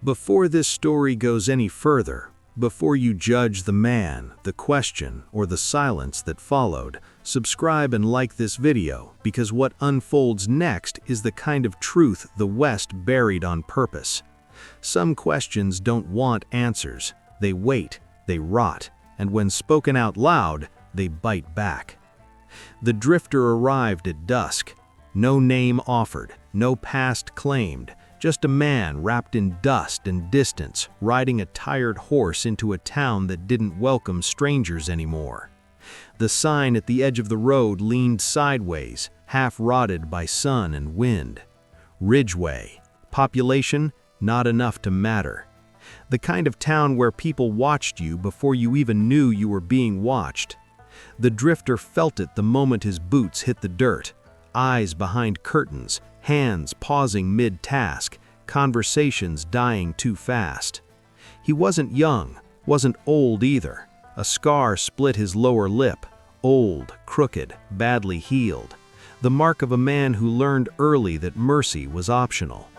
Before this story goes any further, before you judge the man, the question, or the silence that followed, subscribe and like this video, because what unfolds next is the kind of truth the West buried on purpose. Some questions don't want answers. They wait, they rot, and when spoken out loud, they bite back. The drifter arrived at dusk. No name offered, no past claimed, just a man wrapped in dust and distance, riding a tired horse into a town that didn't welcome strangers anymore. The sign at the edge of the road leaned sideways, half rotted by sun and wind. Ridgeway. Population, not enough to matter. The kind of town where people watched you before you even knew you were being watched. The drifter felt it the moment his boots hit the dirt. Eyes behind curtains, hands pausing mid-task, conversations dying too fast. He wasn't young, wasn't old either. A scar split his lower lip, old, crooked, badly healed. The mark of a man who learned early that mercy was optional.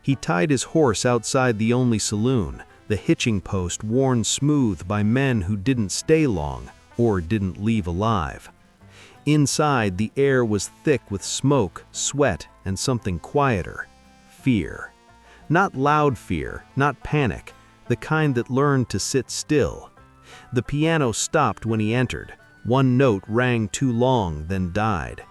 He tied his horse outside the only saloon, the hitching post worn smooth by men who didn't stay long or didn't leave alive. Inside, the air was thick with smoke, sweat, and something quieter. Fear. Not loud fear, not panic, the kind that learned to sit still. The piano stopped when he entered. One note rang too long, then died.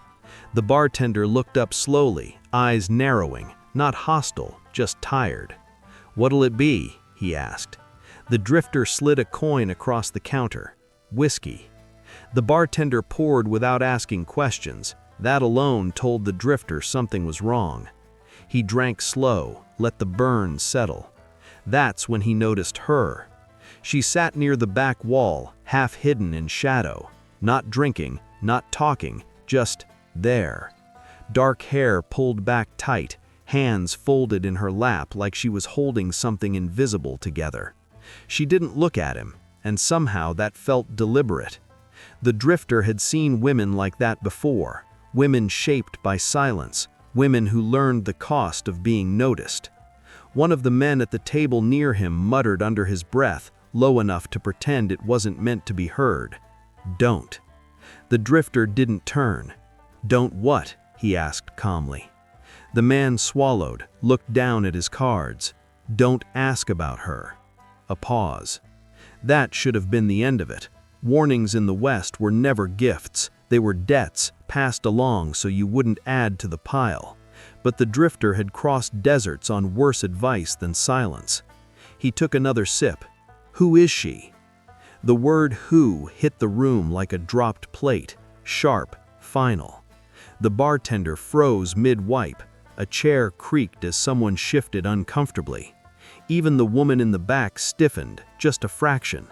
The bartender looked up slowly, eyes narrowing, not hostile, just tired. "What'll it be?" he asked. The drifter slid a coin across the counter. "Whiskey." The bartender poured without asking questions. That alone told the drifter something was wrong. He drank slow, let the burn settle. That's when he noticed her. She sat near the back wall, half hidden in shadow. Not drinking, not talking, just there. Dark hair pulled back tight, hands folded in her lap like she was holding something invisible together. She didn't look at him, and somehow that felt deliberate. The drifter had seen women like that before, women shaped by silence, women who learned the cost of being noticed. One of the men at the table near him muttered under his breath, low enough to pretend it wasn't meant to be heard. "Don't." The drifter didn't turn. "Don't what?" he asked calmly. The man swallowed, looked down at his cards. "Don't ask about her." A pause. That should have been the end of it. Warnings in the West were never gifts, they were debts, passed along so you wouldn't add to the pile. But the drifter had crossed deserts on worse advice than silence. He took another sip. "Who is she?" The word "who" hit the room like a dropped plate, sharp, final. The bartender froze mid-wipe. A chair creaked as someone shifted uncomfortably. Even the woman in the back stiffened, just a fraction.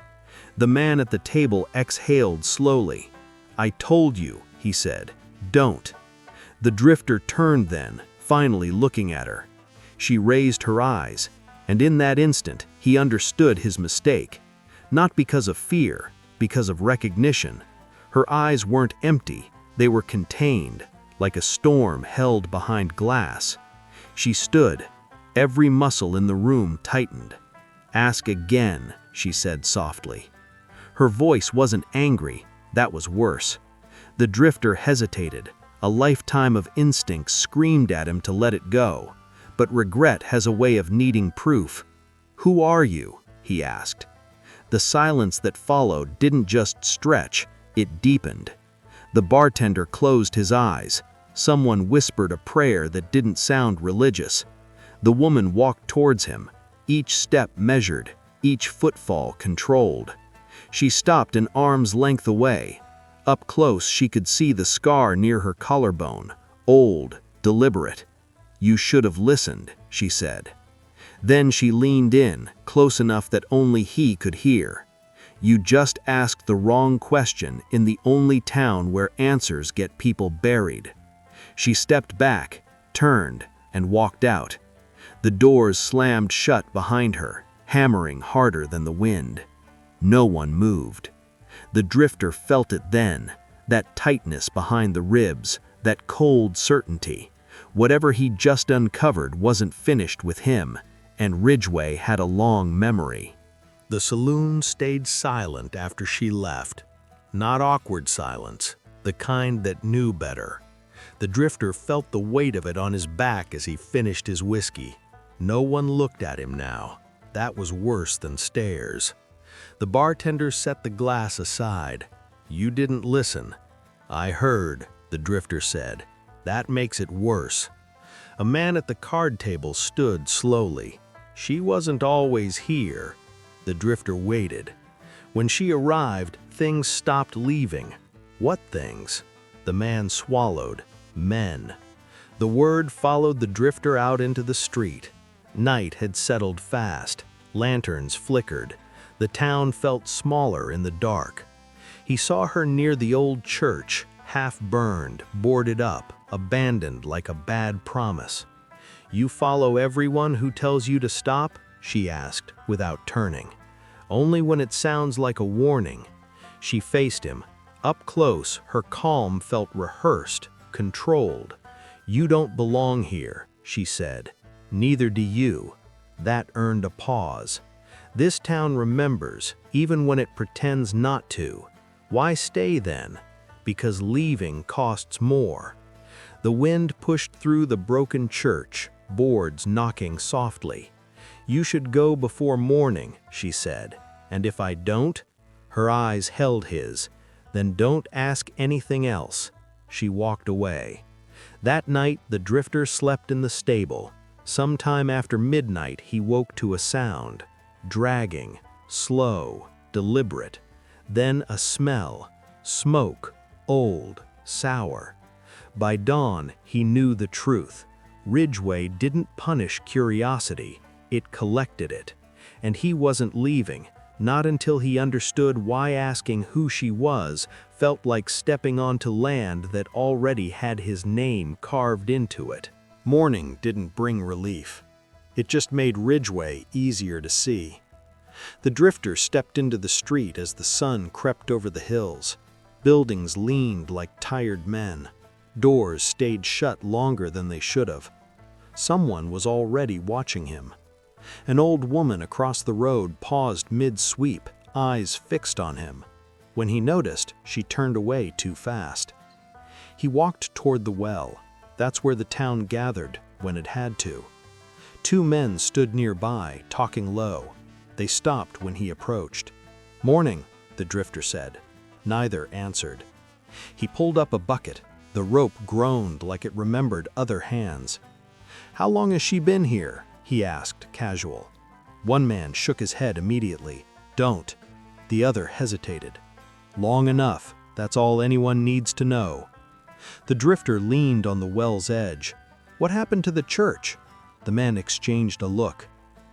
The man at the table exhaled slowly. "I told you," he said. "Don't." The drifter turned then, finally looking at her. She raised her eyes, and in that instant, he understood his mistake. Not because of fear, because of recognition. Her eyes weren't empty, they were contained, like a storm held behind glass. She stood. Every muscle in the room tightened. "Ask again," she said softly. Her voice wasn't angry, that was worse. The drifter hesitated. A lifetime of instinct screamed at him to let it go. But regret has a way of needing proof. "Who are you?" he asked. The silence that followed didn't just stretch, it deepened. The bartender closed his eyes. Someone whispered a prayer that didn't sound religious. The woman walked towards him, each step measured, each footfall controlled. She stopped an arm's length away. Up close she could see the scar near her collarbone, old, deliberate. "You should have listened," she said. Then she leaned in, close enough that only he could hear. "You just asked the wrong question in the only town where answers get people buried." She stepped back, turned, and walked out. The doors slammed shut behind her, hammering harder than the wind. No one moved. The drifter felt it then, that tightness behind the ribs, that cold certainty. Whatever he'd just uncovered wasn't finished with him. And Ridgeway had a long memory. The saloon stayed silent after she left. Not awkward silence, the kind that knew better. The drifter felt the weight of it on his back as he finished his whiskey. No one looked at him now. That was worse than stares. The bartender set the glass aside. "You didn't listen." "I heard," the drifter said. "That makes it worse." A man at the card table stood slowly. "She wasn't always here." The drifter waited. When she arrived, things stopped leaving. What things? The man swallowed. Men. The word followed the drifter out into the street. Night had settled fast. Lanterns flickered. The town felt smaller in the dark. He saw her near the old church, half burned, boarded up, abandoned like a bad promise. "You follow everyone who tells you to stop?" she asked, without turning. "Only when it sounds like a warning." She faced him. Up close, her calm felt rehearsed, controlled. "You don't belong here," she said. "Neither do you." That earned a pause. This town remembers, even when it pretends not to. Why stay then? Because leaving costs more. The wind pushed through the broken church, boards knocking softly. "You should go before morning," she said. "And if I don't?" Her eyes held his. "Then don't ask anything else." She walked away. That night, the drifter slept in the stable. Sometime after midnight, he woke to a sound. Dragging, slow, deliberate. Then a smell. Smoke, old, sour. By dawn, he knew the truth. Ridgeway didn't punish curiosity, it collected it. And he wasn't leaving, not until he understood why asking who she was felt like stepping onto land that already had his name carved into it. Morning didn't bring relief. It just made Ridgeway easier to see. The drifter stepped into the street as the sun crept over the hills. Buildings leaned like tired men. Doors stayed shut longer than they should have. Someone was already watching him. An old woman across the road paused mid-sweep, eyes fixed on him. When he noticed, she turned away too fast. He walked toward the well. That's where the town gathered, when it had to. Two men stood nearby, talking low. They stopped when he approached. "Morning," the drifter said. Neither answered. He pulled up a bucket. The rope groaned like it remembered other hands. "How long has she been here?" he asked, casual. One man shook his head immediately. "Don't." The other hesitated. "Long enough. That's all anyone needs to know." The drifter leaned on the well's edge. "What happened to the church?" The men exchanged a look.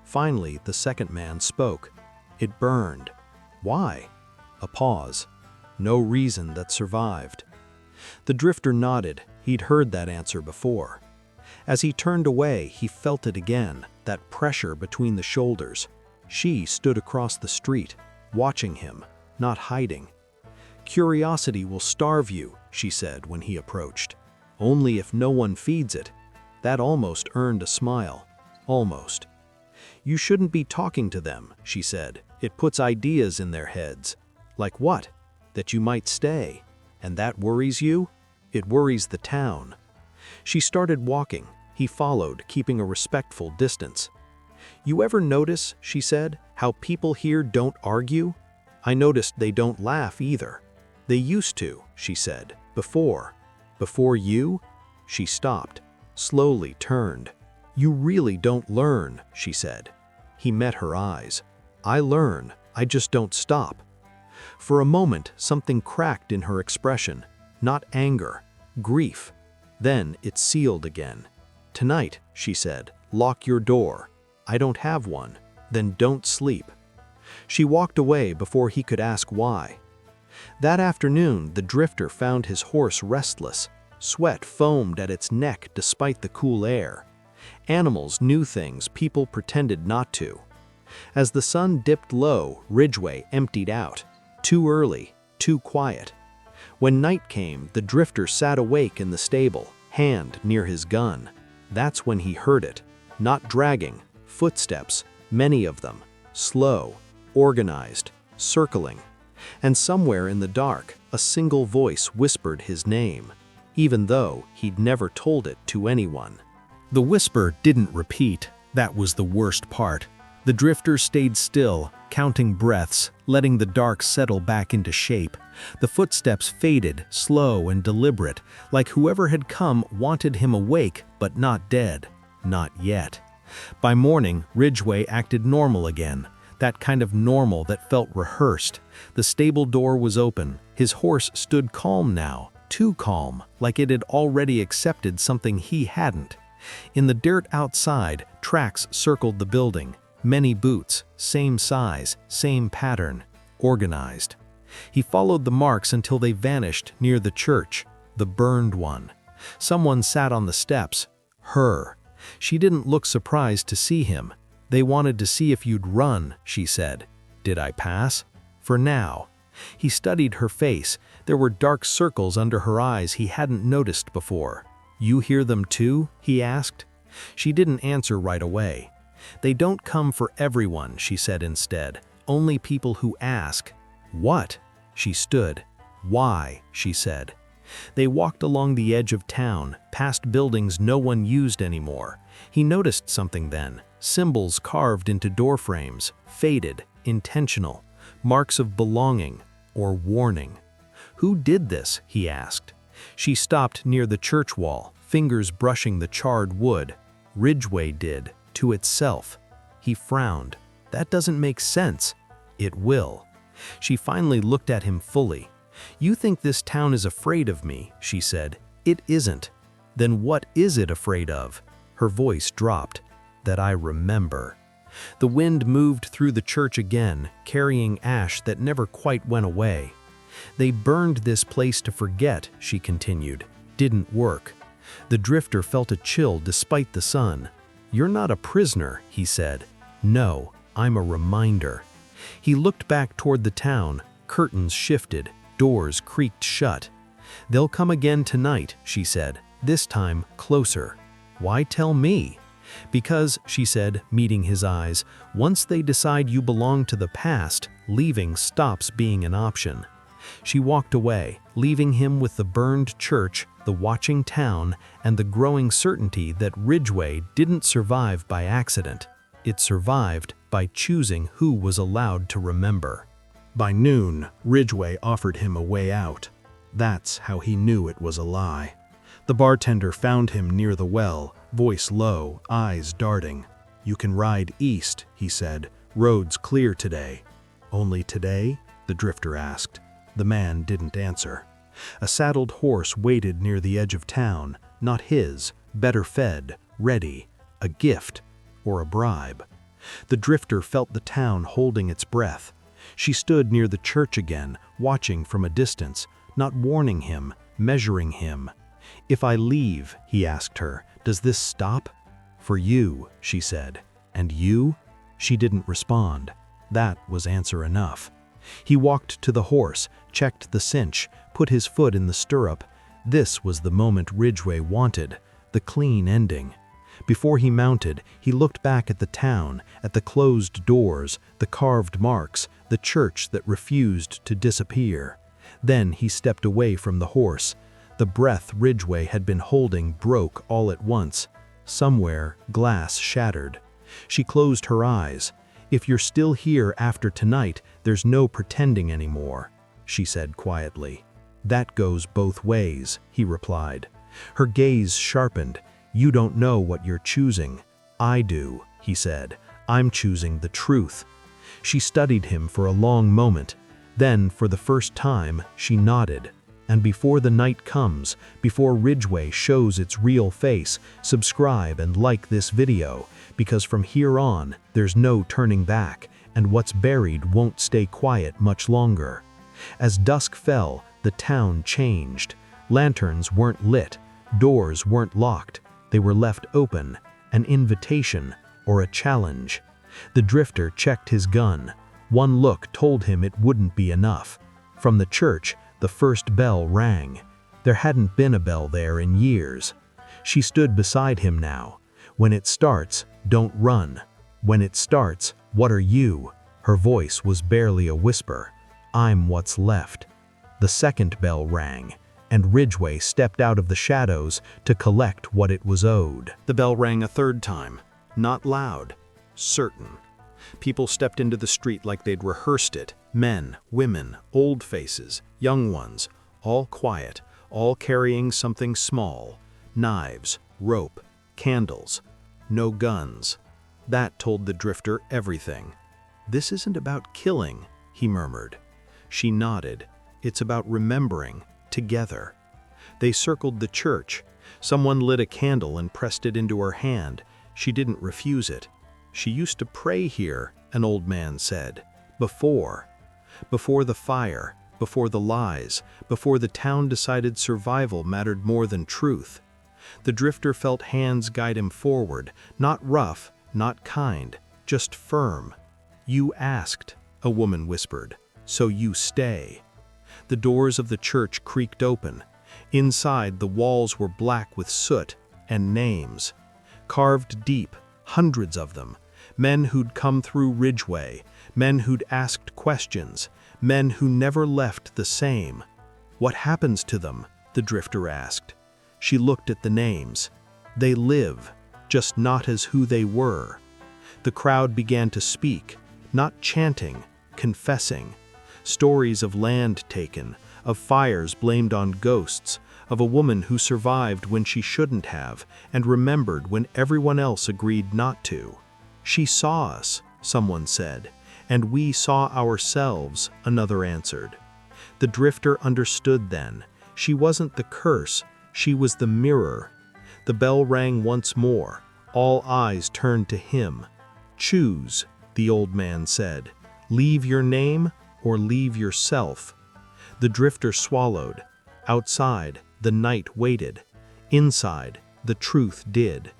Finally, the second man spoke. "It burned." "Why?" A pause. No reason that survived. The drifter nodded. He'd heard that answer before. As he turned away, he felt it again, that pressure between the shoulders. She stood across the street, watching him, not hiding. "Curiosity will starve you," she said when he approached. "Only if no one feeds it." That almost earned a smile. Almost. "You shouldn't be talking to them," she said. "It puts ideas in their heads." "Like what?" "That you might stay." "And that worries you?" "It worries the town." She started walking. He followed, keeping a respectful distance. "You ever notice," she said, "how people here don't argue? I noticed they don't laugh either." "They used to," she said. "Before." "Before you?" She stopped, slowly turned. "You really don't learn," she said. He met her eyes. "I learn, I just don't stop." For a moment, something cracked in her expression. Not anger, grief. Then it sealed again. "Tonight," she said, "lock your door." "I don't have one." "Then don't sleep." She walked away before he could ask why. That afternoon, the drifter found his horse restless. Sweat foamed at its neck despite the cool air. Animals knew things people pretended not to. As the sun dipped low, Ridgeway emptied out. Too early, too quiet. When night came, the drifter sat awake in the stable, hand near his gun. That's when he heard it. Not dragging, Footsteps, many of them, slow, organized, circling. And somewhere in the dark, a single voice whispered his name, even though he'd never told it to anyone. The whisper didn't repeat. That was the worst part. The drifter stayed still, counting breaths, letting the dark settle back into shape. The footsteps faded, slow and deliberate, like whoever had come wanted him awake but not dead. Not yet. By morning, Ridgeway acted normal again. That kind of normal that felt rehearsed. The stable door was open. His horse stood calm now, too calm, like it had already accepted something he hadn't. In the dirt outside, tracks circled the building. Many boots, same size, same pattern, organized. He followed the marks until they vanished near the church, the burned one. Someone sat on the steps. Her. She didn't look surprised to see him. They wanted to see if you'd run, she said. Did I pass? For now. He studied her face. There were dark circles under her eyes he hadn't noticed before. You hear them too? He asked. She didn't answer right away. They don't come for everyone, she said instead. Only people who ask. What? She stood. Why? She said. They walked along the edge of town, past buildings no one used anymore. He noticed something then. Symbols carved into doorframes, faded, intentional, marks of belonging or warning. Who did this? He asked. She stopped near the church wall, fingers brushing the charred wood. Ridgeway did, to itself. He frowned. That doesn't make sense. It will. She finally looked at him fully. You think this town is afraid of me, she said. It isn't. Then what is it afraid of? Her voice dropped. That I remember. The wind moved through the church again, carrying ash that never quite went away. They burned this place to forget, she continued. Didn't work. The drifter felt a chill despite the sun. You're not a prisoner, he said. No, I'm a reminder. He looked back toward the town. Curtains shifted, doors creaked shut. They'll come again tonight, she said, this time closer. Why tell me? Because, she said, meeting his eyes, once they decide you belong to the past, leaving stops being an option. She walked away, leaving him with the burned church, the watching town, and the growing certainty that Ridgeway didn't survive by accident. It survived by choosing who was allowed to remember. By noon, Ridgeway offered him a way out. That's how he knew it was a lie. The bartender found him near the well, voice low, eyes darting. You can ride east, he said. Road's clear today. Only today? The drifter asked. The man didn't answer. A saddled horse waited near the edge of town, not his, better fed, ready, a gift or a bribe. The drifter felt the town holding its breath. She stood near the church again, watching from a distance, not warning him, measuring him. If I leave, he asked her, does this stop? For you, she said. And you? She didn't respond. That was answer enough. He walked to the horse, checked the cinch, put his foot in the stirrup. This was the moment Ridgeway wanted, the clean ending. Before he mounted, he looked back at the town, at the closed doors, the carved marks, the church that refused to disappear. Then he stepped away from the horse. The breath Ridgeway had been holding broke all at once. Somewhere, glass shattered. She closed her eyes. If you're still here after tonight, there's no pretending anymore, she said quietly. That goes both ways, he replied. Her gaze sharpened. You don't know what you're choosing. I do, he said. I'm choosing the truth. She studied him for a long moment. Then, for the first time, she nodded. And before the night comes, before Ridgeway shows its real face, subscribe and like this video, because from here on, there's no turning back, and what's buried won't stay quiet much longer. As dusk fell, the town changed. Lanterns weren't lit, doors weren't locked, they were left open, an invitation or a challenge. The drifter checked his gun. One look told him it wouldn't be enough. From the church, the first bell rang. There hadn't been a bell there in years. She stood beside him now. When it starts, don't run. When it starts, what are you? Her voice was barely a whisper. I'm what's left. The second bell rang, and Ridgeway stepped out of the shadows to collect what it was owed. The bell rang a third time. Not loud. Certain. People stepped into the street like they'd rehearsed it. Men, women, old faces, young ones, all quiet, all carrying something small. Knives, rope, candles. No guns. That told the drifter everything. This isn't about killing, he murmured. She nodded. It's about remembering, together. They circled the church. Someone lit a candle and pressed it into her hand. She didn't refuse it. She used to pray here, an old man said. Before the fire, before the lies, before the town decided survival mattered more than truth. The drifter felt hands guide him forward, not rough, not kind, just firm. You asked, a woman whispered, so you stay. The doors of the church creaked open. Inside, the walls were black with soot and names. Carved deep, hundreds of them. Men who'd come through Ridgeway, men who'd asked questions, men who never left the same. What happens to them? The drifter asked. She looked at the names. They live, just not as who they were. The crowd began to speak, not chanting, confessing. Stories of land taken, of fires blamed on ghosts, of a woman who survived when she shouldn't have and remembered when everyone else agreed not to. She saw us, someone said, and we saw ourselves, another answered. The drifter understood then. She wasn't the curse, she was the mirror. The bell rang once more. All eyes turned to him. Choose, the old man said. Leave your name or leave yourself. The drifter swallowed. Outside, the night waited. Inside, the truth did.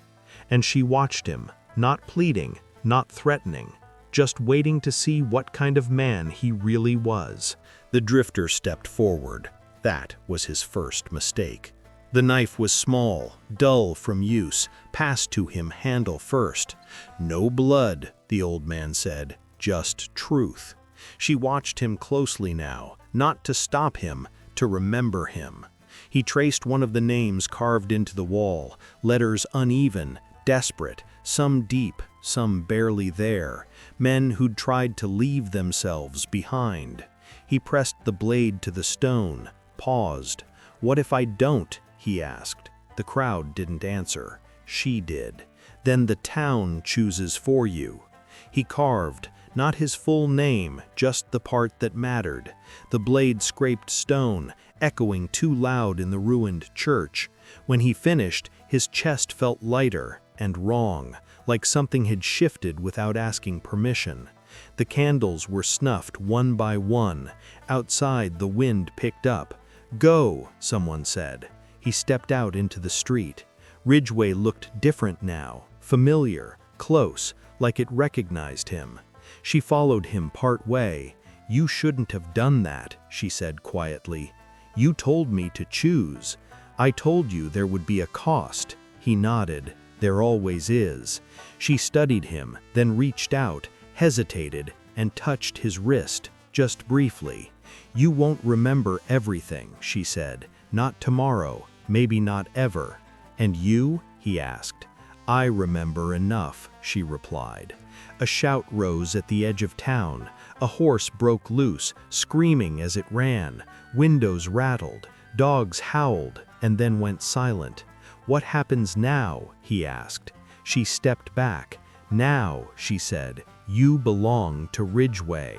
And she watched him, not pleading, not threatening, just waiting to see what kind of man he really was. The drifter stepped forward. That was his first mistake. The knife was small, dull from use, passed to him handle first. No blood, the old man said, just truth. She watched him closely now, not to stop him, to remember him. He traced one of the names carved into the wall, letters uneven, desperate, some deep, some barely there, men who'd tried to leave themselves behind. He pressed the blade to the stone, paused. What if I don't? He asked. The crowd didn't answer. She did. Then the town chooses for you. He carved, not his full name, just the part that mattered. The blade scraped stone, echoing too loud in the ruined church. When he finished, his chest felt lighter and wrong, like something had shifted without asking permission. The candles were snuffed one by one. Outside, the wind picked up. Go, someone said. He stepped out into the street. Ridgeway looked different now, familiar, close, like it recognized him. She followed him part way. You shouldn't have done that, she said quietly. You told me to choose. I told you there would be a cost. He nodded. There always is. She studied him, then reached out, hesitated, and touched his wrist, just briefly. You won't remember everything, she said. Not tomorrow, maybe not ever. And you? He asked. I remember enough, she replied. A shout rose at the edge of town. A horse broke loose, screaming as it ran. Windows rattled, dogs howled, and then went silent. What happens now? He asked. She stepped back. Now, she said, you belong to Ridgeway.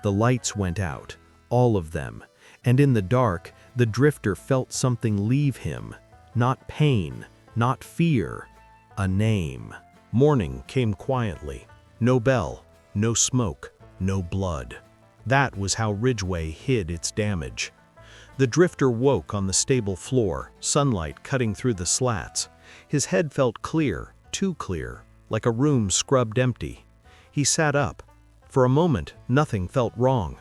The lights went out, all of them, and in the dark, the drifter felt something leave him. Not pain, not fear, a name. Morning came quietly. No bell, no smoke, no blood. That was how Ridgeway hid its damage. The drifter woke on the stable floor, sunlight cutting through the slats. His head felt clear, too clear, like a room scrubbed empty. He sat up. For a moment, nothing felt wrong.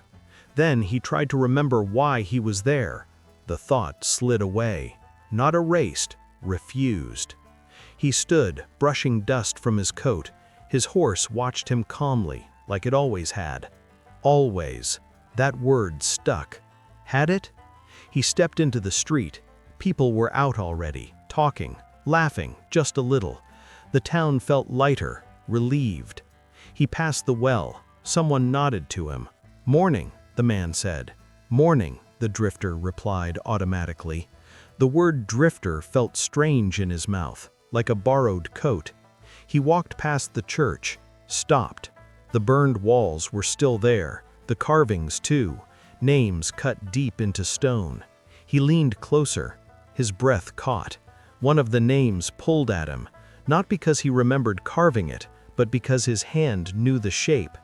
Then he tried to remember why he was there. The thought slid away. Not erased, refused. He stood, brushing dust from his coat. His horse watched him calmly, like it always had. Always. That word stuck. Had it? He stepped into the street. People were out already, talking, laughing, just a little. The town felt lighter, relieved. He passed the well. Someone nodded to him. "Morning," the man said. "Morning," the drifter replied automatically. The word drifter felt strange in his mouth, like a borrowed coat. He walked past the church, stopped. The burned walls were still there, the carvings too, names cut deep into stone. He leaned closer. His breath caught. One of the names pulled at him, not because he remembered carving it, but because his hand knew the shape.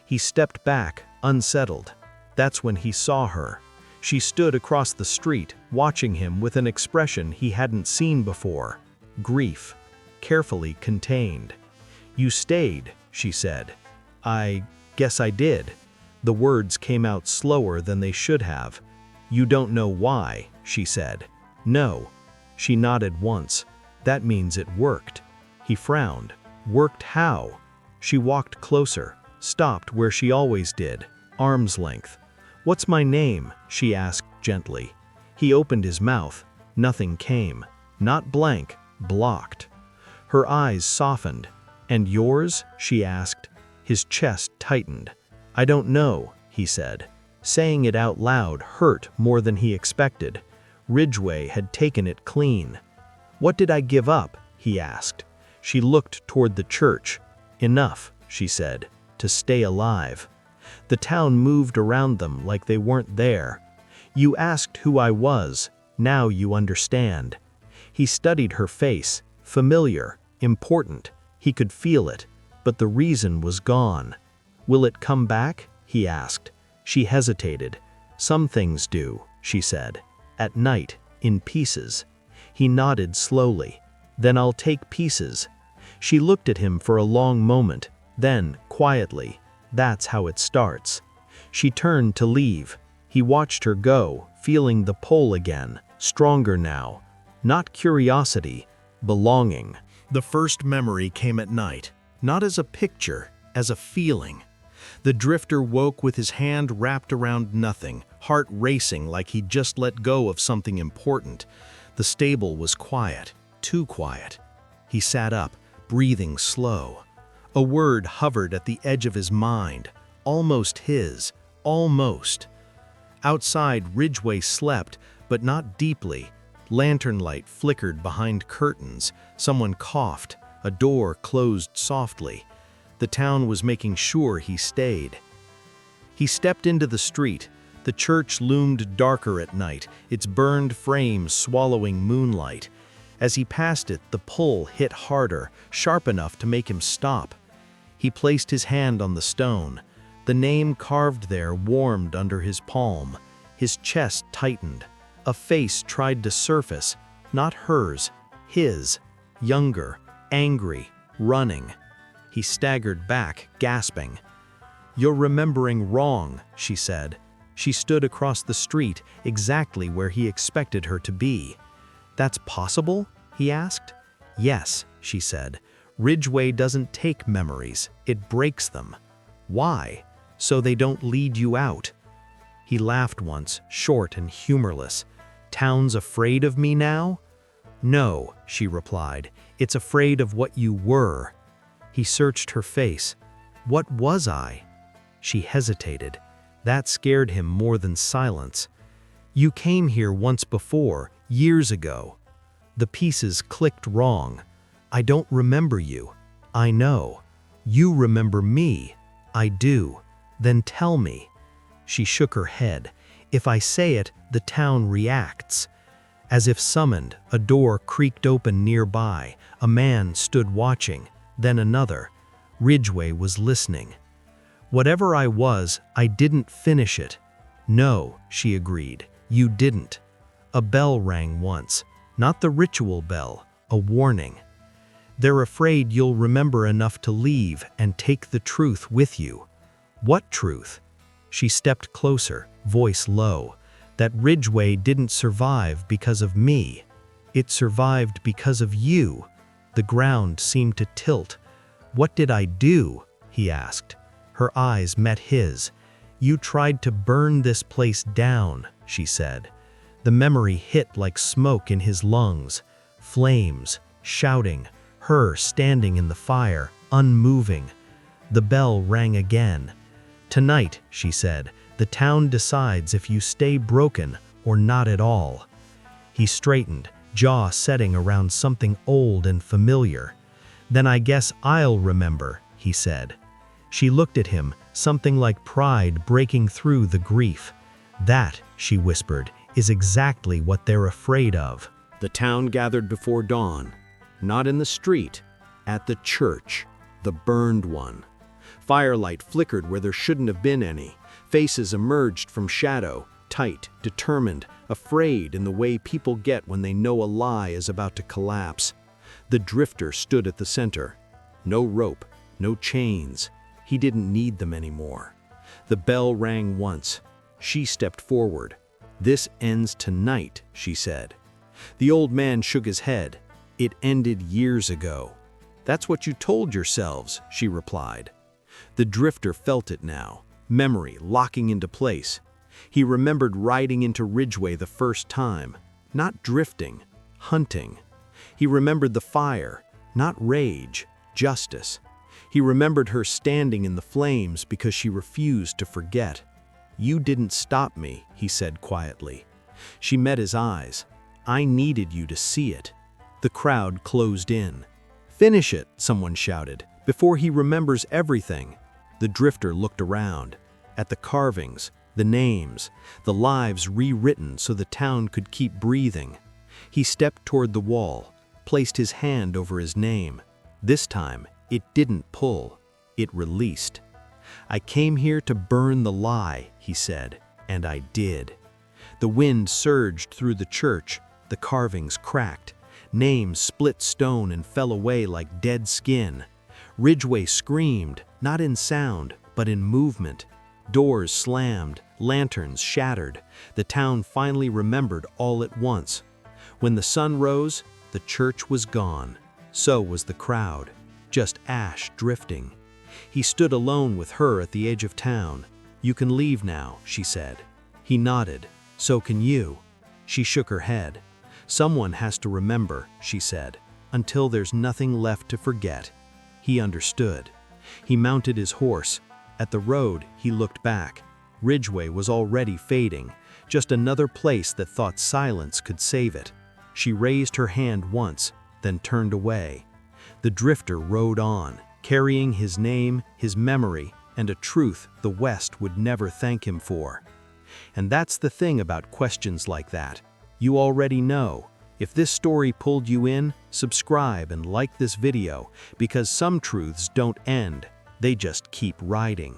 He stepped back, unsettled. That's when he saw her. She stood across the street, watching him with an expression he hadn't seen before. Grief, carefully contained. "You stayed," she said. "I guess I did." The words came out slower than they should have. "You don't know why," she said. "No." She nodded once. "That means it worked." He frowned. "Worked how?" She walked closer, stopped where she always did, arm's length. "What's my name?" she asked gently. He opened his mouth. Nothing came. Not blank, blocked. Her eyes softened. "And yours?" she asked. His chest tightened. "I don't know," he said. Saying it out loud hurt more than he expected. Ridgeway had taken it clean. "What did I give up?" he asked. She looked toward the church. "Enough," she said, "to stay alive." The town moved around them like they weren't there. "You asked who I was. Now you understand." He studied her face. Familiar, important. He could feel it, but the reason was gone. "Will it come back?" he asked. She hesitated. "Some things do," she said. "At night, in pieces." He nodded slowly. "Then I'll take pieces." She looked at him for a long moment, then, quietly, "That's how it starts." She turned to leave. He watched her go, feeling the pull again, stronger now. Not curiosity, belonging. The first memory came at night, not as a picture, as a feeling. The drifter woke with his hand wrapped around nothing, heart racing like he'd just let go of something important. The stable was quiet, too quiet. He sat up, breathing slow. A word hovered at the edge of his mind, almost his, almost. Outside, Ridgeway slept, but not deeply. Lantern light flickered behind curtains. Someone coughed. A door closed softly. The town was making sure he stayed. He stepped into the street. The church loomed darker at night, its burned frames swallowing moonlight. As he passed it, the pull hit harder, sharp enough to make him stop. He placed his hand on the stone. The name carved there warmed under his palm. His chest tightened. A face tried to surface, not hers, his, younger, angry, running. He staggered back, gasping. "You're remembering wrong," she said. She stood across the street, exactly where he expected her to be. "That's possible?" he asked. "Yes," she said. "Ridgeway doesn't take memories, it breaks them." "Why?" "So they don't lead you out." He laughed once, short and humorless. "Town's afraid of me now?" "No," she replied. "It's afraid of what you were." He searched her face. "What was I?" She hesitated. That scared him more than silence. "You came here once before, years ago." The pieces clicked wrong. "I don't remember you." "I know." "You remember me." "I do." "Then tell me." She shook her head. "If I say it, the town reacts." As if summoned, a door creaked open nearby. A man stood watching, then another. Ridgeway was listening. "Whatever I was, I didn't finish it." "No," she agreed, "you didn't." A bell rang once. Not the ritual bell, a warning. "They're afraid you'll remember enough to leave and take the truth with you." "What truth?" She stepped closer, voice low. "That Ridgeway didn't survive because of me. It survived because of you." The ground seemed to tilt. "What did I do?" he asked. Her eyes met his. "You tried to burn this place down," she said. The memory hit like smoke in his lungs. Flames, shouting, her standing in the fire, unmoving. The bell rang again. "Tonight," she said, "the town decides if you stay broken or not at all." He straightened, jaw setting around something old and familiar. "Then I guess I'll remember," he said. She looked at him, something like pride breaking through the grief. "That," she whispered, "is exactly what they're afraid of." The town gathered before dawn, not in the street, at the church, the burned one. Firelight flickered where there shouldn't have been any. Faces emerged from shadow, tight, determined, afraid in the way people get when they know a lie is about to collapse. The drifter stood at the center. No rope, no chains. He didn't need them anymore. The bell rang once. She stepped forward. "This ends tonight," she said. The old man shook his head. "It ended years ago." "That's what you told yourselves," she replied. The drifter felt it now, memory locking into place. He remembered riding into Ridgeway the first time, not drifting, hunting. He remembered the fire, not rage, justice. He remembered her standing in the flames because she refused to forget. "You didn't stop me," he said quietly. She met his eyes. "I needed you to see it." The crowd closed in. "Finish it," someone shouted, "before he remembers everything." The drifter looked around, at the carvings, the names, the lives rewritten so the town could keep breathing. He stepped toward the wall, placed his hand over his name. This time, it didn't pull, it released. "I came here to burn the lie," he said, "and I did." The wind surged through the church, the carvings cracked. Names split stone and fell away like dead skin. Ridgeway screamed, not in sound, but in movement. Doors slammed, lanterns shattered. The town finally remembered all at once. When the sun rose, the church was gone. So was the crowd, just ash drifting. He stood alone with her at the edge of town. "You can leave now," she said. He nodded. "So can you." She shook her head. "Someone has to remember," she said, "until there's nothing left to forget." He understood. He mounted his horse. At the road, he looked back. Ridgeway was already fading, just another place that thought silence could save it. She raised her hand once, then turned away. The drifter rode on, carrying his name, his memory, and a truth the West would never thank him for. And that's the thing about questions like that. You already know. If this story pulled you in, subscribe and like this video, because some truths don't end, they just keep riding.